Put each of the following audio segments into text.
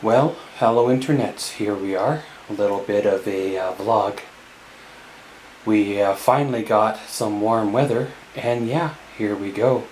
Well, hello internets, here we are, a little bit of a vlog. We finally got some warm weather, and yeah, here we go.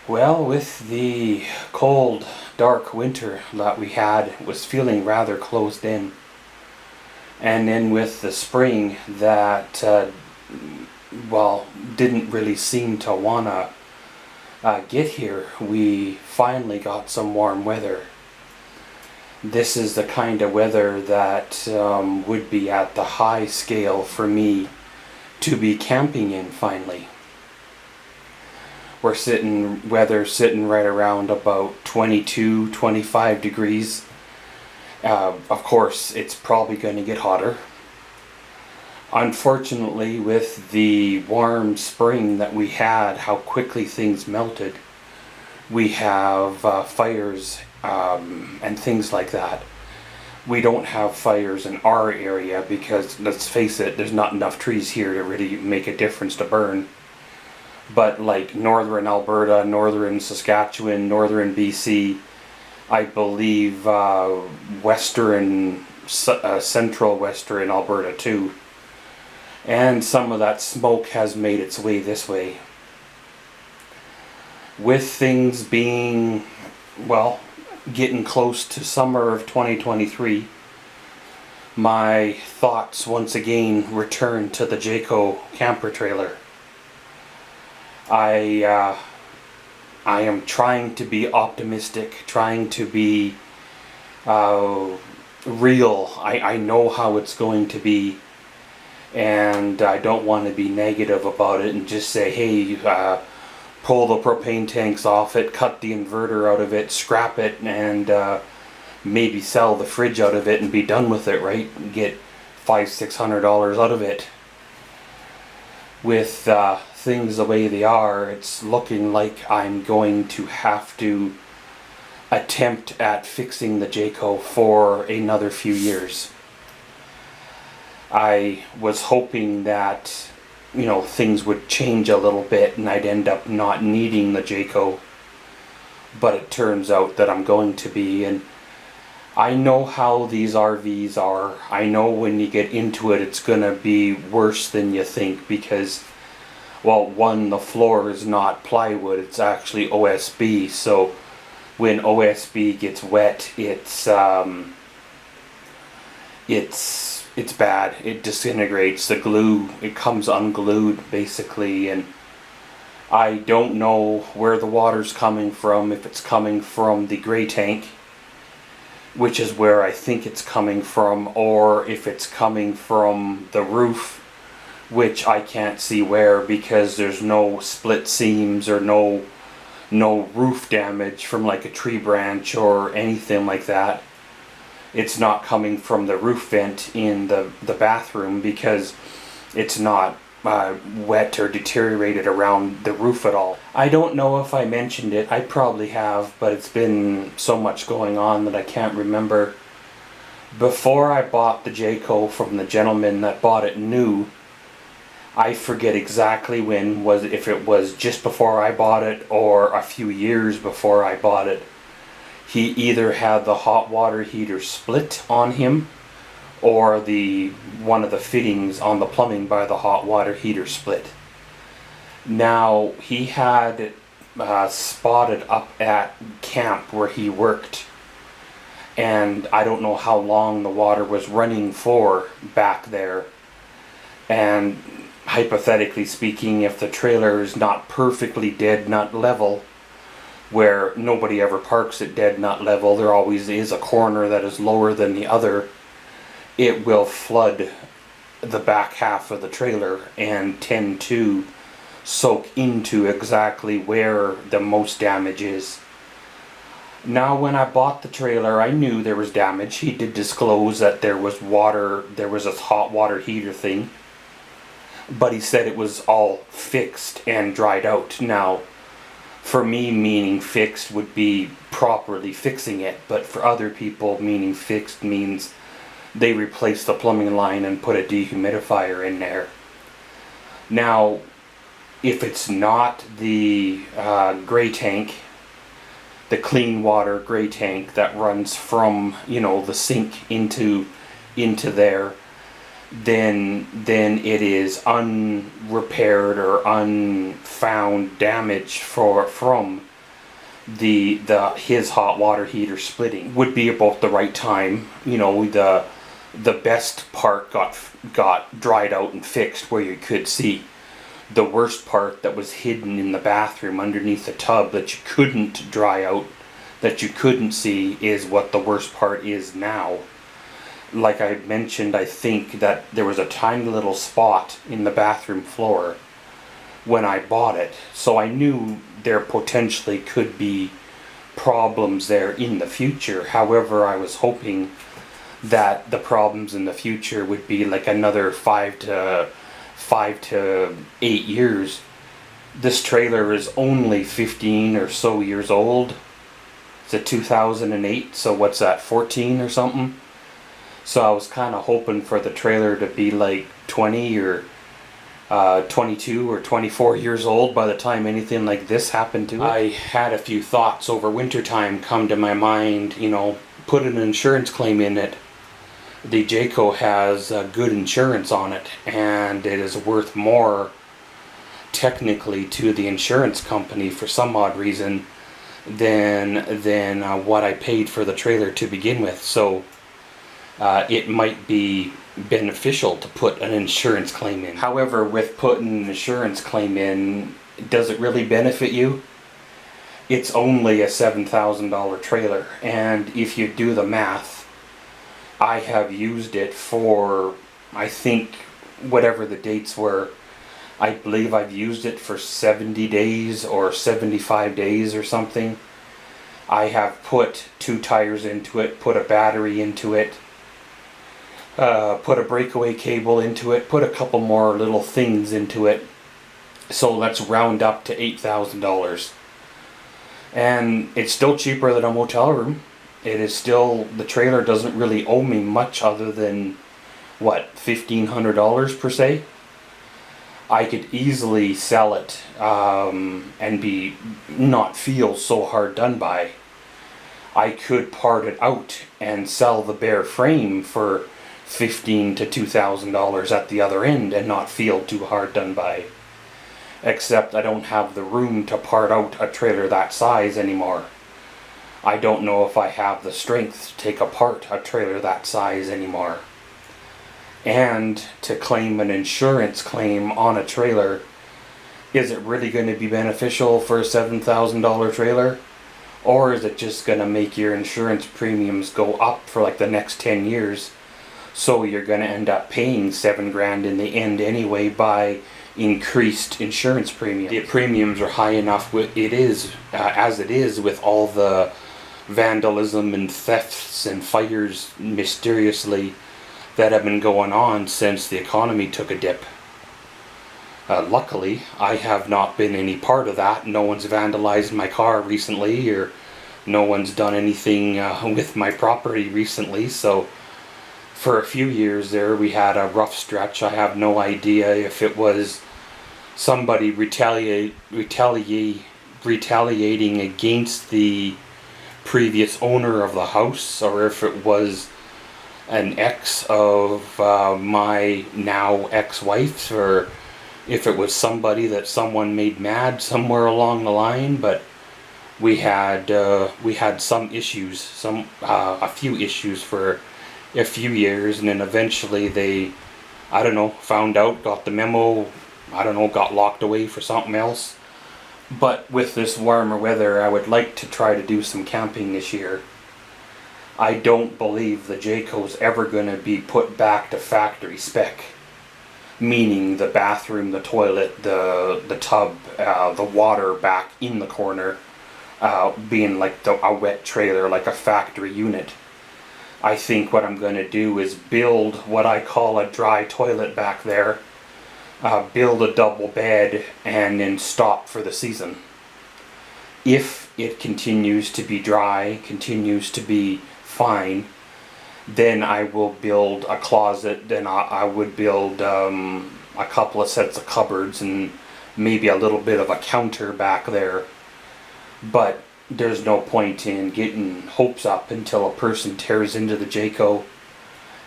Well, with the cold, dark winter that we had, it was feeling rather closed in. And then with the spring that, didn't really seem to wanna get here, we finally got some warm weather. This is the kind of weather that would be at the high scale for me to be camping in finally. Weather's sitting right around about 22, 25 degrees. Of course, it's probably going to get hotter. Unfortunately, with the warm spring that we had, how quickly things melted, we have fires and things like that. We don't have fires in our area because, let's face it, there's not enough trees here to really make a difference to burn. But like northern Alberta, northern Saskatchewan, northern BC, I believe central western Alberta too. And some of that smoke has made its way this way. With things being, getting close to summer of 2023, my thoughts once again return to the Jayco camper trailer. I am trying to be optimistic, trying to be real. I know how it's going to be, and I don't want to be negative about it and just say, hey, pull the propane tanks off it, cut the inverter out of it, scrap it, and maybe sell the fridge out of it and be done with it, right? Get $500-600 out of it. With things the way they are, it's looking like I'm going to have to attempt at fixing the Jayco for another few years. I was hoping that, things would change a little bit and I'd end up not needing the Jayco, but it turns out that I'm going to be. And I know how these RVs are. I know when you get into it, it's gonna be worse than you think because, one, the floor is not plywood, it's actually OSB, so when OSB gets wet, it's bad. It disintegrates. The glue, it comes unglued basically, and I don't know where the water's coming from, if it's coming from the gray tank, which is where I think it's coming from, or if it's coming from the roof, which I can't see where because there's no split seams or no roof damage from like a tree branch or anything like that. It's not coming from the roof vent in the bathroom because it's not wet or deteriorated around the roof at all. I don't know if I mentioned it. I probably have, but it's been so much going on that I can't remember. Before I bought the Jayco from the gentleman that bought it new, I forget exactly when, if it was just before I bought it or a few years before I bought it. He either had the hot water heater split on him or one of the fittings on the plumbing by the hot water heater split. Now, he had it spotted up at camp where he worked, and I don't know how long the water was running for back there. And hypothetically speaking, if the trailer is not perfectly dead nut level, where nobody ever parks at dead nut level, there always is a corner that is lower than the other, it will flood the back half of the trailer and tend to soak into exactly where the most damage is. Now, when I bought the trailer, I knew there was damage. He did disclose that there was water, there was a hot water heater thing, but he said it was all fixed and dried out. Now, for me, meaning fixed would be properly fixing it, but for other people, meaning fixed means they replaced the plumbing line and put a dehumidifier in there. Now, if it's not the gray tank, the clean water gray tank that runs from, you know, the sink into there, then it is unrepaired or unfound damage from his hot water heater splitting. Would be about the right time. You know, the best part got dried out and fixed where you could see. The worst part that was hidden in the bathroom underneath the tub that you couldn't dry out, that you couldn't see, is what the worst part is now. Like I mentioned, I think that there was a tiny little spot in the bathroom floor when I bought it, so I knew there potentially could be problems there in the future. However, I was hoping that the problems in the future would be like another 5 to 8 years. This trailer is only 15 or so years old. It's a 2008, so what's that, 14 or something? So I was kind of hoping for the trailer to be like 20 or 22 or 24 years old by the time anything like this happened to it. I had a few thoughts over wintertime come to my mind, you know, put an insurance claim in it. The Jayco has good insurance on it, and it is worth more technically to the insurance company for some odd reason than what I paid for the trailer to begin with. So it might be beneficial to put an insurance claim in. However, with putting an insurance claim in, does it really benefit you? It's only a $7,000 trailer, and if you do the math, I have used it for, I think, whatever the dates were. I believe I've used it for 70 days or 75 days or something. I have put 2 tires into it, put a battery into it, put a breakaway cable into it, put a couple more little things into it. So let's round up to $8,000. And it's still cheaper than a motel room. It is still, the trailer doesn't really owe me much other than, what, $1,500 per se? I could easily sell it and not feel so hard done by. I could part it out and sell the bare frame for $1,500 to $2,000 at the other end and not feel too hard done by. Except I don't have the room to part out a trailer that size anymore. I don't know if I have the strength to take apart a trailer that size anymore. And to claim an insurance claim on a trailer, is it really going to be beneficial for a $7,000 trailer? Or is it just going to make your insurance premiums go up for like the next 10 years? So you're going to end up paying $7,000 in the end anyway by increased insurance premiums. The premiums are high enough as it is with all the vandalism and thefts and fires mysteriously that have been going on since the economy took a dip. Luckily, I have not been any part of that. No one's vandalized my car recently, or no one's done anything with my property recently, so for a few years there we had a rough stretch. I have no idea if it was somebody retaliating against the previous owner of the house, or if it was an ex of my now ex-wife, or if it was somebody that someone made mad somewhere along the line. But we had some issues, a few issues for a few years, and then eventually they, I don't know, found out, got the memo, I don't know, got locked away for something else. But with this warmer weather, I would like to try to do some camping this year. I don't believe the Jayco's ever going to be put back to factory spec. Meaning the bathroom, the toilet, the tub, the water back in the corner, being like a wet trailer, like a factory unit. I think what I'm going to do is build what I call a dry toilet back there, build a double bed, and then stop for the season. If it continues to be dry, continues to be fine, Then I will build a closet, then I would build a couple of sets of cupboards and maybe a little bit of a counter back there. But there's no point in getting hopes up until a person tears into the Jayco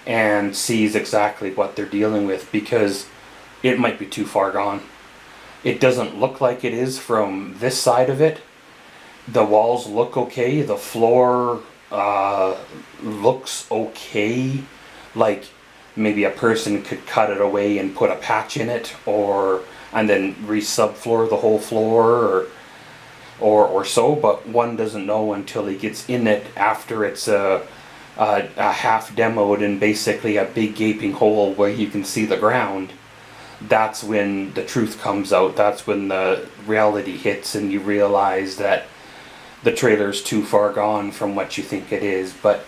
and sees exactly what they're dealing with, because it might be too far gone. It doesn't look like it is from this side of it. The walls look okay, the floor looks okay, like maybe a person could cut it away and put a patch in it, or and then re-subfloor the whole floor, or so, but one doesn't know until he gets in it after it's a half demoed and basically a big gaping hole where you can see the ground. That's when the truth comes out. That's when the reality hits and you realize that the trailer's too far gone from what you think it is. But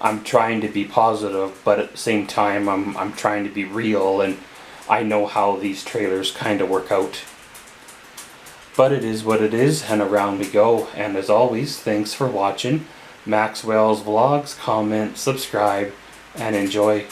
I'm trying to be positive, but at the same time I'm trying to be real, and I know how these trailers kind of work out. But it is what it is, and around we go. And as always, thanks for watching Maxwell's Vlogs. Comment, subscribe, and enjoy.